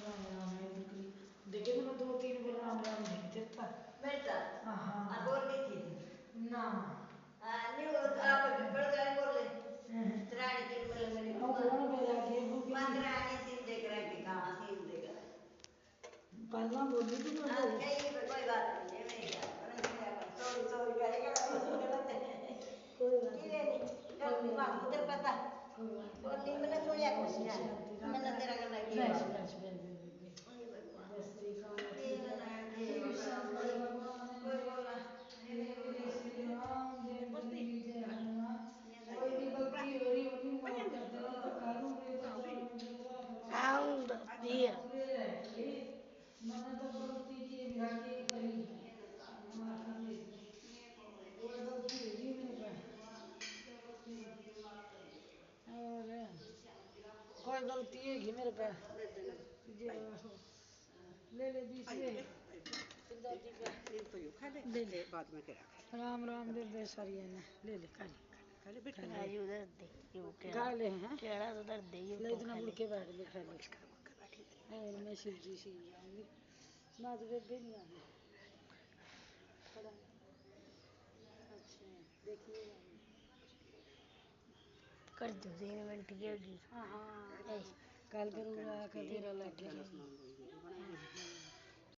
राम राम है बिल्कुल देखे तो मैं 2-3 बार राम राम लिख देता बेटा हाँ बोल दी थी ना न्यू आप बड़गाड़ी बोल ले त्राणी की मतलब मेरी अब कौन बोला कि वो भी मंदरानी सीन देख रहा है कि कहाँ सीन देख रहा है पहला बोली थी मैं कहीं पे कोई बात नहीं है मेरी सॉरी सॉरी करेगा गलत है कोई बात नहीं गलती बात मुझे पता बोली मैंने सुनिया कुछ नहीं मैंने तेरा गला किया बस बस बस बस श्री राम कोई बोला श्री राम जय बुद्धि जय हनुमान कोई भी गलती हो रही होगी माफ कर देना तो कानून रे तो आउंद दिया मैंने तो गलती की विराटी करी माफ कर दे कोई गलती होगी मेरे पे और कोई गलती है कि मेरे पे ले ले बीच में ले ले बाद में करा राम राम दे दे सारी ने ले ले खा ले खा ले बेटा आज उधर दे खा ले हैं केड़ा उधर दे ले इतना मुड़ के बैठ ले खा ले और मैं शिवजी सी आऊंगी ना तो बेबे नहीं आऊंगी खड़ा अच्छा देखिए कर दो 3 मिनट की होगी हाँ हाँ कल फिर उड़ा कर तेरा लग गया